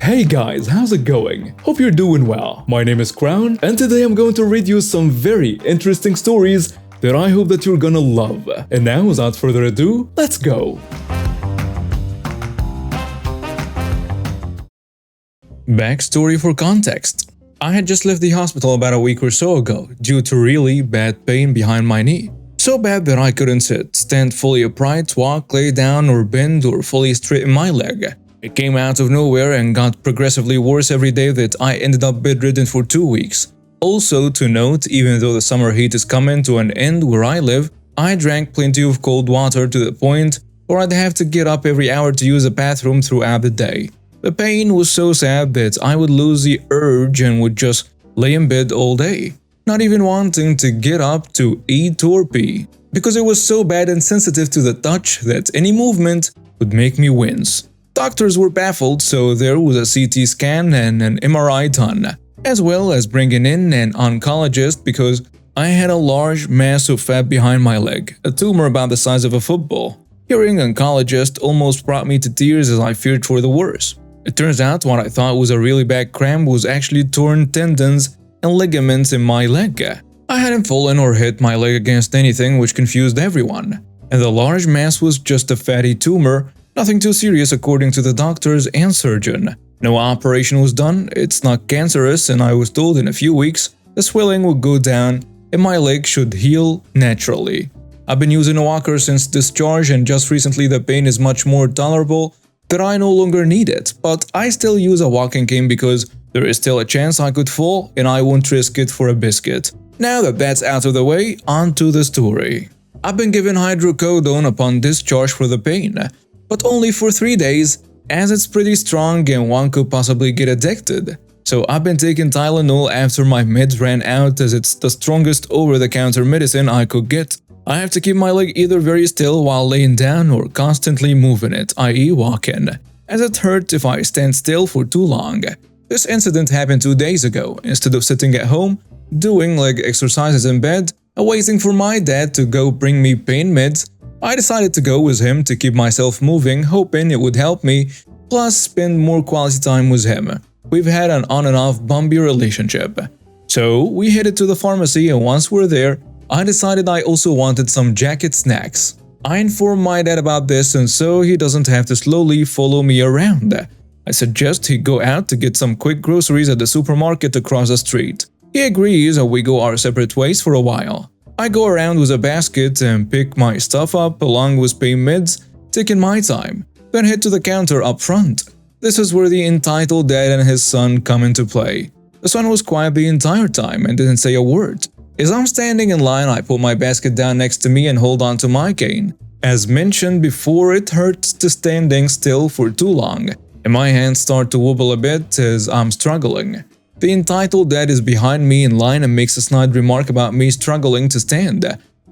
Hey guys, how's it going? Hope you're doing well. My name is Crown, and today I'm going to read you some very interesting stories that I hope that you're gonna love. And now, without further ado, let's go! Backstory for context. I had just left the hospital about a week or so ago due to really bad pain behind my knee. So bad that I couldn't sit, stand fully upright, walk, lay down, or bend, or fully straighten my leg. It came out of nowhere and got progressively worse every day that I ended up bedridden for 2 weeks. Also to note, even though the summer heat is coming to an end where I live, I drank plenty of cold water to the point where I'd have to get up every hour to use the bathroom throughout the day. The pain was so sad that I would lose the urge and would just lay in bed all day, not even wanting to get up to eat or pee, because it was so bad and sensitive to the touch that any movement would make me wince. Doctors were baffled, so there was a CT scan and an MRI done, as well as bringing in an oncologist because I had a large mass of fat behind my leg, a tumor about the size of a football. Hearing oncologist almost brought me to tears as I feared for the worst. It turns out what I thought was a really bad cramp was actually torn tendons and ligaments in my leg. I hadn't fallen or hit my leg against anything, which confused everyone. And the large mass was just a fatty tumor, nothing too serious according to the doctors and surgeon. No operation was done, it's not cancerous, and I was told in a few weeks the swelling would go down and my leg should heal naturally. I've been using a walker since discharge, and just recently the pain is much more tolerable that I no longer need it, but I still use a walking cane because there is still a chance I could fall and I won't risk it for a biscuit. Now that that's out of the way, on to the story. I've been given hydrocodone upon discharge for the pain, but only for 3 days, as it's pretty strong and one could possibly get addicted. So I've been taking Tylenol after my meds ran out, as it's the strongest over-the-counter medicine I could get. I have to keep my leg either very still while laying down or constantly moving it, i.e. walking, as it hurts if I stand still for too long. This incident happened 2 days ago. Instead of sitting at home, doing leg exercises in bed, and waiting for my dad to go bring me pain meds, I decided to go with him to keep myself moving, hoping it would help me, plus spend more quality time with him. We've had an on and off bumpy relationship. So we headed to the pharmacy, and once we're there, I decided I also wanted some jacket snacks. I informed my dad about this, and so he doesn't have to slowly follow me around. I suggest he go out to get some quick groceries at the supermarket across the street. He agrees, and we go our separate ways for a while. I go around with a basket and pick my stuff up along with pain meds, taking my time, then head to the counter up front. This is where the entitled dad and his son come into play. The son was quiet the entire time and didn't say a word. As I'm standing in line, I put my basket down next to me and hold on to my cane. As mentioned before, it hurts to standing still for too long, and my hands start to wobble a bit as I'm struggling. The entitled dad is behind me in line and makes a snide remark about me struggling to stand,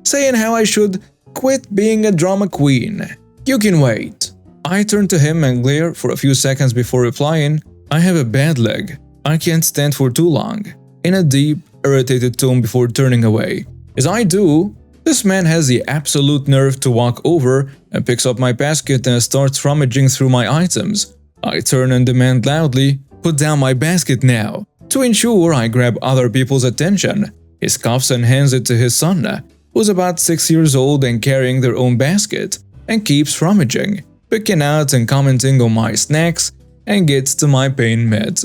saying how I should quit being a drama queen. You can wait. I turn to him and glare for a few seconds before replying, I have a bad leg. I can't stand for too long, in a deep, irritated tone before turning away. As I do, this man has the absolute nerve to walk over and picks up my basket and starts rummaging through my items. I turn and demand loudly, put down my basket now. To ensure I grab other people's attention, he scoffs and hands it to his son, who's about 6 years old and carrying their own basket, and keeps rummaging, picking out and commenting on my snacks, and gets to my pain meds.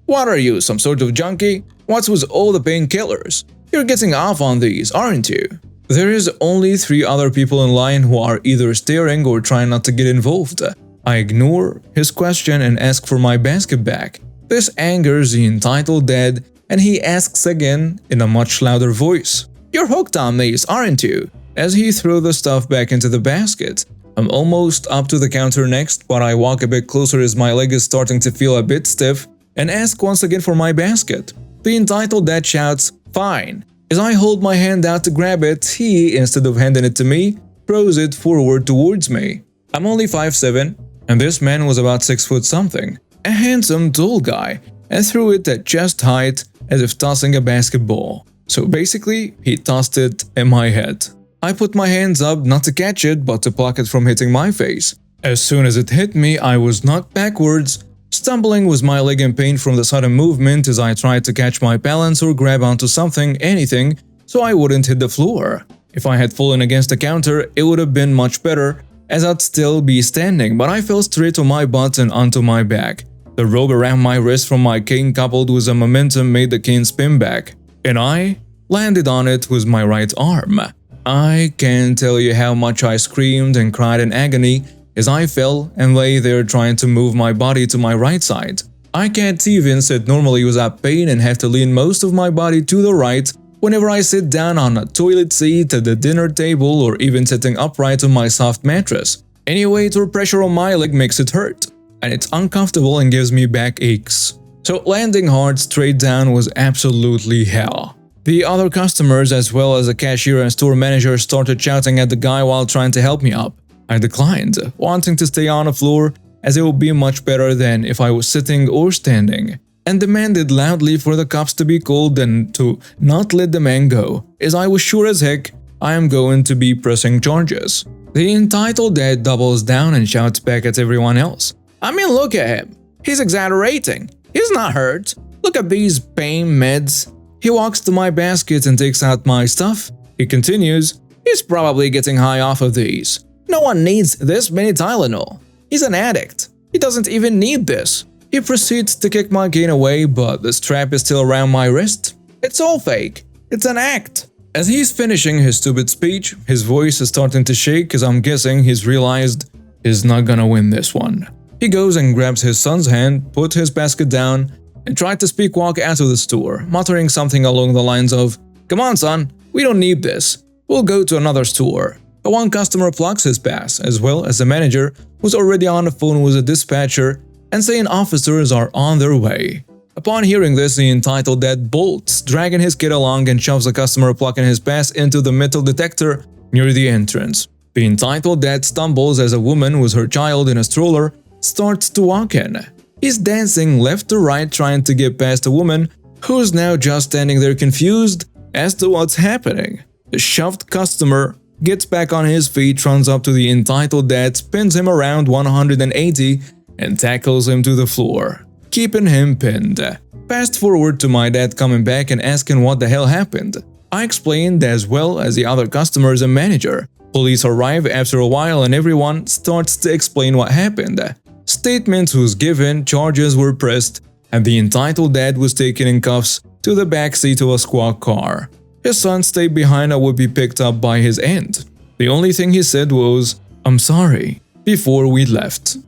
What are you, some sort of junkie? What's with all the painkillers? You're getting off on these, aren't you? There is only 3 other people in line who are either staring or trying not to get involved. I ignore his question and ask for my basket back. This angers the entitled dad, and he asks again in a much louder voice. You're hooked on these, aren't you? As he throws the stuff back into the basket. I'm almost up to the counter next, but I walk a bit closer as my leg is starting to feel a bit stiff, and ask once again for my basket. The entitled dad shouts, fine. As I hold my hand out to grab it, he, instead of handing it to me, throws it forward towards me. I'm only 5'7", and this man was about 6 foot something. A handsome, tall guy, and threw it at chest height as if tossing a basketball. So basically, he tossed it at my head. I put my hands up not to catch it but to block it from hitting my face. As soon as it hit me, I was knocked backwards, Stumbling was my leg in pain from the sudden movement as I tried to catch my balance or grab onto something, anything, so I wouldn't hit the floor. If I had fallen against the counter, it would have been much better, as I'd still be standing, but I fell straight on my butt and onto my back. The rope around my wrist from my cane coupled with the momentum made the cane spin back, and I landed on it with my right arm. I can't tell you how much I screamed and cried in agony as I fell and lay there trying to move my body to my right side. I can't even sit normally without pain and have to lean most of my body to the right whenever I sit down on a toilet seat at the dinner table or even sitting upright on my soft mattress. Any weight or pressure on my leg makes it hurt, and it's uncomfortable and gives me back aches. So landing hard straight down was absolutely hell. The other customers as well as the cashier and store manager started shouting at the guy while trying to help me up. I declined, wanting to stay on the floor as it would be much better than if I was sitting or standing, and demanded loudly for the cops to be called and to not let the man go, as I was sure as heck I am going to be pressing charges. The entitled dad doubles down and shouts back at everyone else. I mean, look at him. He's exaggerating. He's not hurt. Look at these pain meds. He walks to my basket and takes out my stuff. He continues, he's probably getting high off of these. No one needs this many Tylenol. He's an addict. He doesn't even need this. He proceeds to kick my cane away, but the strap is still around my wrist. It's all fake. It's an act. As he's finishing his stupid speech, his voice is starting to shake as I'm guessing he's realized he's not gonna win this one. He goes and grabs his son's hand, put his basket down, and tried to walk out of the store, muttering something along the lines of, "Come on, son, we don't need this. We'll go to another store." But one customer plucks his pass, as well as the manager, who's already on the phone with a dispatcher and saying officers are on their way. Upon hearing this, the entitled dad bolts, dragging his kid along and shoves the customer plucking his pass into the metal detector near the entrance. The entitled dad stumbles as a woman with her child in a stroller starts to walk in. He's dancing left to right trying to get past a woman who's now just standing there confused as to what's happening. The shoved customer gets back on his feet, runs up to the entitled dad, spins him around 180 and tackles him to the floor, keeping him pinned. Fast forward to my dad coming back and asking what the hell happened. I explained as well as the other customers and manager. Police arrive after a while and everyone starts to explain what happened. Statements was given, charges were pressed, and the entitled dad was taken in cuffs to the backseat of a squad car. His son stayed behind and would be picked up by his aunt. The only thing he said was, "I'm sorry," before we left.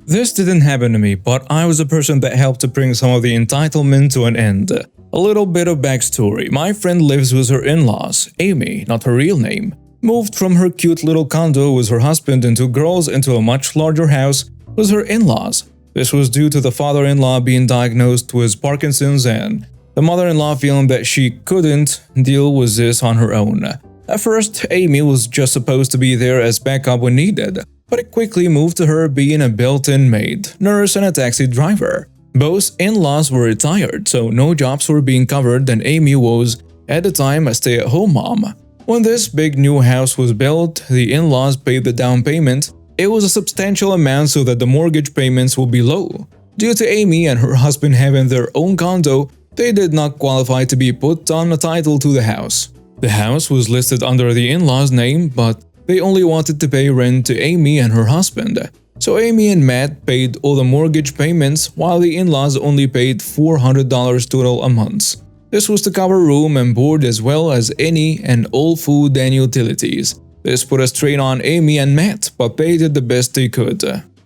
This didn't happen to me, but I was a person that helped to bring some of the entitlement to an end. A little bit of backstory. My friend lives with her in-laws. Amy, not her real name, moved from her cute little condo with her husband and two girls into a much larger house with her in-laws. This was due to the father-in-law being diagnosed with Parkinson's and the mother-in-law feeling that she couldn't deal with this on her own. At first, Amy was just supposed to be there as backup when needed, but it quickly moved to her being a built-in maid, nurse, and a taxi driver. Both in-laws were retired, so no jobs were being covered, and Amy was, at the time, a stay-at-home mom. When this big new house was built, the in-laws paid the down payment. It was a substantial amount so that the mortgage payments would be low. Due to Amy and her husband having their own condo, they did not qualify to be put on a title to the house. The house was listed under the in-laws' name, but they only wanted to pay rent to Amy and her husband. So Amy and Matt paid all the mortgage payments while the in-laws only paid $400 total a month. This was to cover room and board as well as any and all food and utilities. This put a strain on Amy and Matt, but they did the best they could.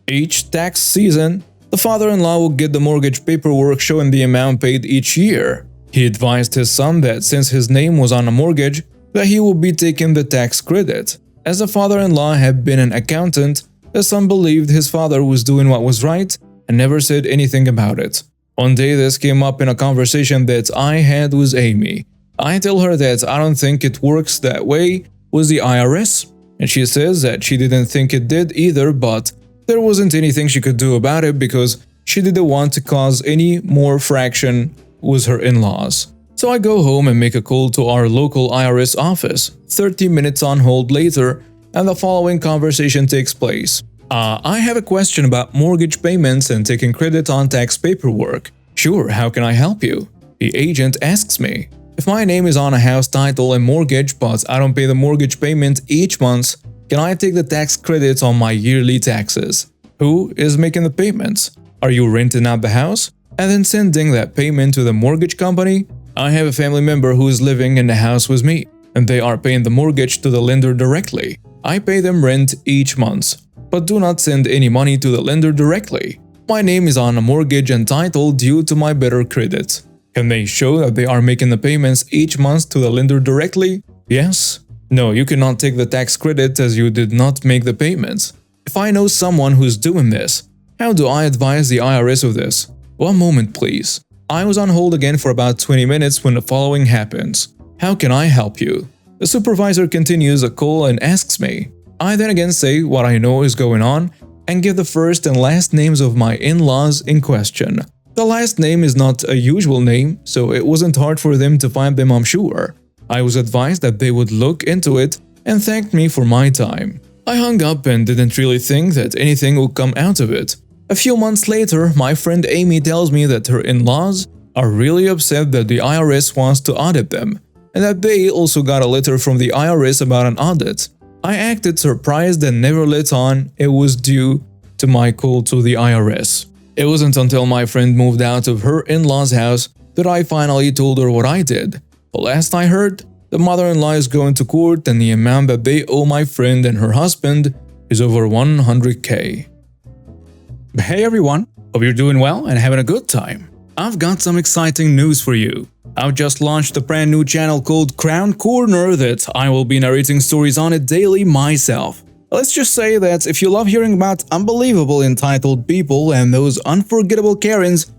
Each tax season, the father-in-law would get the mortgage paperwork showing the amount paid each year. He advised his son that since his name was on a mortgage, that he would be taking the tax credit. As the father-in-law had been an accountant, the son believed his father was doing what was right and never said anything about it. One day this came up in a conversation that I had with Amy. I tell her that I don't think it works that way with the IRS, and she says that she didn't think it did either, but there wasn't anything she could do about it because she didn't want to cause any more fraction with her in-laws. So I go home and make a call to our local IRS office. 30 minutes on hold later, and the following conversation takes place. I have a question about mortgage payments and taking credit on tax paperwork. Sure, how can I help you? The agent asks me. If my name is on a house title and mortgage but I don't pay the mortgage payment each month, can I take the tax credit on my yearly taxes? Who is making the payments? Are you renting out the house and then sending that payment to the mortgage company? I have a family member who is living in the house with me, and they are paying the mortgage to the lender directly. I pay them rent each month, but do not send any money to the lender directly. My name is on a mortgage and title due to my better credit. Can they show that they are making the payments each month to the lender directly? Yes. No, you cannot take the tax credit as you did not make the payments. If I know someone who's doing this, how do I advise the IRS of this? One moment, please. I was on hold again for about 20 minutes when the following happens. How can I help you? The supervisor continues a call and asks me. I then again say what I know is going on and give the first and last names of my in-laws in question. The last name is not a usual name, so it wasn't hard for them to find them, I'm sure. I was advised that they would look into it and thanked me for my time. I hung up and didn't really think that anything would come out of it. A few months later, my friend Amy tells me that her in-laws are really upset that the IRS wants to audit them, and that they also got a letter from the IRS about an audit. I acted surprised and never let on it was due to my call to the IRS. It wasn't until my friend moved out of her in-laws' house that I finally told her what I did. The last I heard, the mother-in-law is going to court and the amount that they owe my friend and her husband is over 100k. Hey everyone, hope you're doing well and having a good time. I've got some exciting news for you. I've just launched a brand new channel called Crown Corner that I will be narrating stories on it daily myself. Let's just say that if you love hearing about unbelievable entitled people and those unforgettable Karens,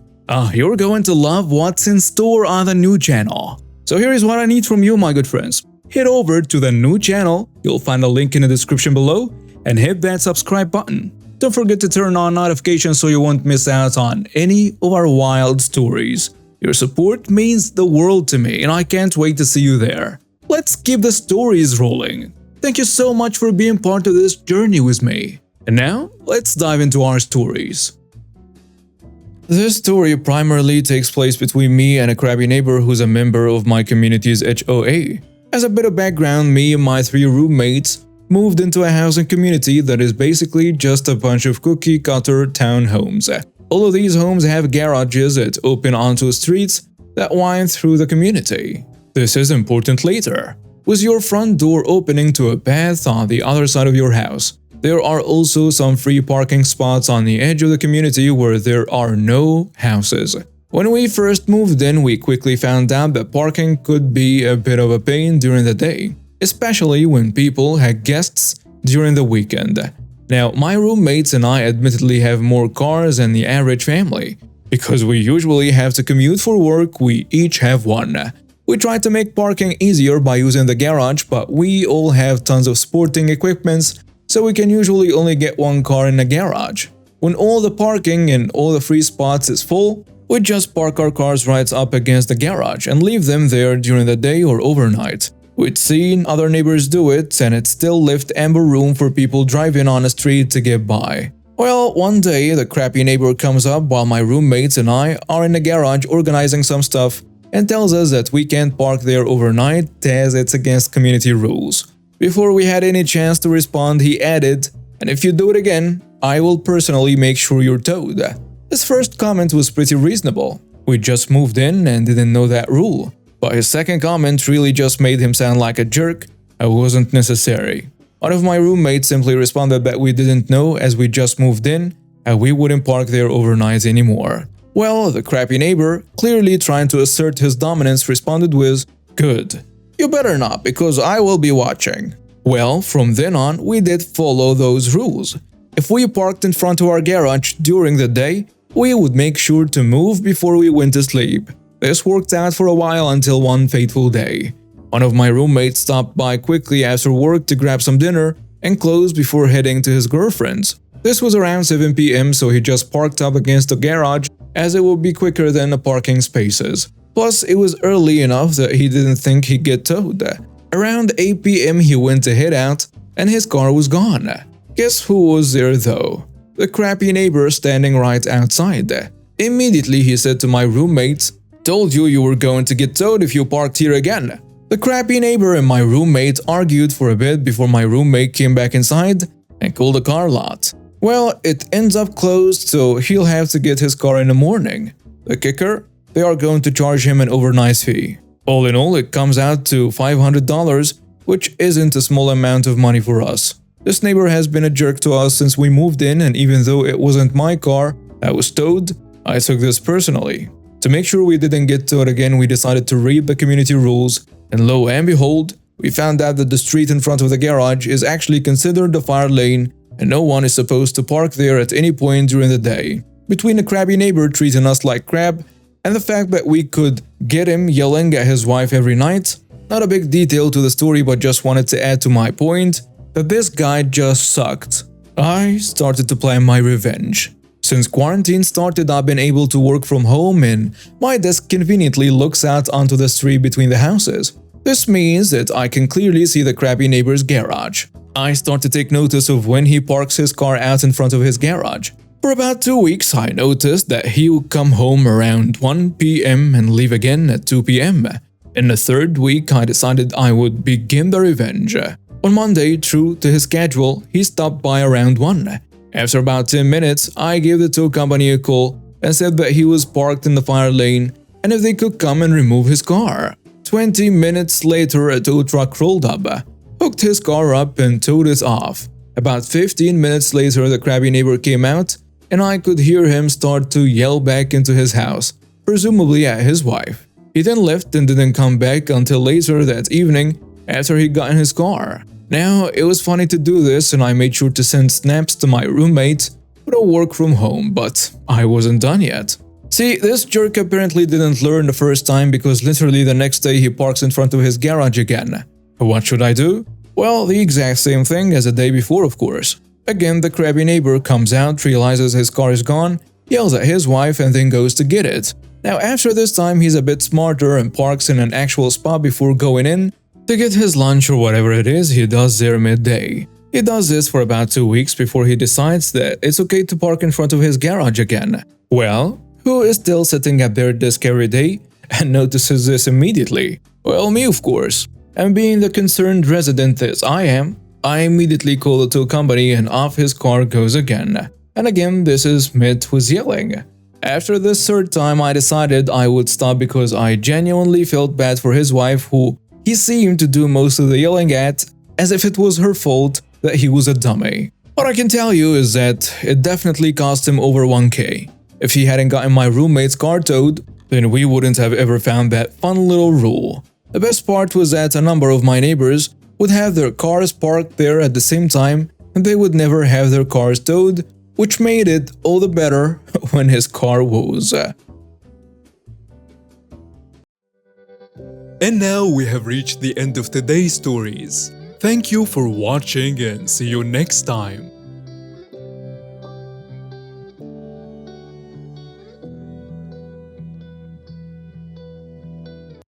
you're going to love what's in store on the new channel. So here is what I need from you, my good friends. Head over to the new channel, you'll find a link in the description below, and hit that subscribe button. Don't forget to turn on notifications so you won't miss out on any of our wild stories. Your support means the world to me and I can't wait to see you there. Let's keep the stories rolling. Thank you so much for being part of this journey with me. And now, let's dive into our stories. This story primarily takes place between me and a crabby neighbor who's a member of my community's HOA. As a bit of background, me and my 3 roommates moved into a housing community that is basically just a bunch of cookie-cutter townhomes. All of these homes have garages that open onto streets that wind through the community. This is important later. With your front door opening to a path on the other side of your house, there are also some free parking spots on the edge of the community where there are no houses. When we first moved in, we quickly found out that parking could be a bit of a pain during the day, especially when people had guests during the weekend. Now, my roommates and I admittedly have more cars than the average family. Because we usually have to commute for work, we each have one. We try to make parking easier by using the garage, but we all have tons of sporting equipments, so we can usually only get one car in the garage. When all the parking and all the free spots is full, we just park our cars right up against the garage and leave them there during the day or overnight. We'd seen other neighbors do it, and it still left ample room for people driving on the street to get by. Well, one day the crappy neighbor comes up while my roommates and I are in the garage organizing some stuff and tells us that we can't park there overnight as it's against community rules. Before we had any chance to respond, he added, "And if you do it again, I will personally make sure you're towed." His first comment was pretty reasonable. We just moved in and didn't know that rule. But his second comment really just made him sound like a jerk and wasn't necessary. One of my roommates simply responded that we didn't know as we just moved in and we wouldn't park there overnight anymore. Well, the crappy neighbor, clearly trying to assert his dominance, responded with, "Good. You better not, because I will be watching." Well, from then on, we did follow those rules. If we parked in front of our garage during the day, we would make sure to move before we went to sleep. This worked out for a while until one fateful day. One of my roommates stopped by quickly after work to grab some dinner and clothes before heading to his girlfriend's. This was around 7 p.m, so he just parked up against the garage as it would be quicker than the parking spaces. Plus, it was early enough that he didn't think he'd get towed. Around 8 p.m, he went to head out and his car was gone. Guess who was there though? The crappy neighbor standing right outside. Immediately he said to my roommates, "Told you you were going to get towed if you parked here again." The crappy neighbor and my roommate argued for a bit before my roommate came back inside and called the car lot. Well, it ends up closed, so he'll have to get his car in the morning. The kicker? They are going to charge him an overnight fee. All in all, it comes out to $500, which isn't a small amount of money for us. This neighbor has been a jerk to us since we moved in, and even though it wasn't my car that was towed, I took this personally. To make sure we didn't get towed again, we decided to read the community rules, and lo and behold, we found out that the street in front of the garage is actually considered the fire lane, and no one is supposed to park there at any point during the day. Between the crabby neighbor treating us like crap, and the fact that we could get him yelling at his wife every night, not a big detail to the story, but just wanted to add to my point that this guy just sucked. I started to plan my revenge. Since quarantine started, I've been able to work from home, and my desk conveniently looks out onto the street between the houses. This means that I can clearly see the crappy neighbor's garage. I start to take notice of when he parks his car out in front of his garage. For about 2 weeks, I noticed that he would come home around 1 p.m. and leave again at 2 p.m. In the third week, I decided I would begin the revenge. On Monday, true to his schedule, he stopped by around 1. After about 10 minutes, I gave the tow company a call and said that he was parked in the fire lane and if they could come and remove his car. 20 minutes later, a tow truck rolled up, hooked his car up and towed it off. About 15 minutes later, the crabby neighbor came out and I could hear him start to yell back into his house, presumably at his wife. He then left and didn't come back until later that evening after he got in his car. Now, it was funny to do this and I made sure to send snaps to my roommate with a work from home, but I wasn't done yet. See, this jerk apparently didn't learn the first time because literally the next day he parks in front of his garage again. What should I do? Well, the exact same thing as the day before, of course. Again, the crabby neighbor comes out, realizes his car is gone, yells at his wife and then goes to get it. Now, after this time, he's a bit smarter and parks in an actual spot before going in to get his lunch or whatever it is he does there midday. He does this for about 2 weeks before he decides that it's okay to park in front of his garage again. Well, who is still sitting at their desk every day and notices this immediately? Well, me, of course. And being the concerned resident that I am, I immediately call the tow company and off his car goes again. And again, this is met with yelling. After this third time, I decided I would stop because I genuinely felt bad for his wife, who he seemed to do most of the yelling at, as if it was her fault that he was a dummy. What I can tell you is that it definitely cost him over 1K. If he hadn't gotten my roommate's car towed, then we wouldn't have ever found that fun little rule. The best part was that a number of my neighbors would have their cars parked there at the same time and they would never have their cars towed, which made it all the better when his car was. And now we have reached the end of today's stories. Thank you for watching and see you next time.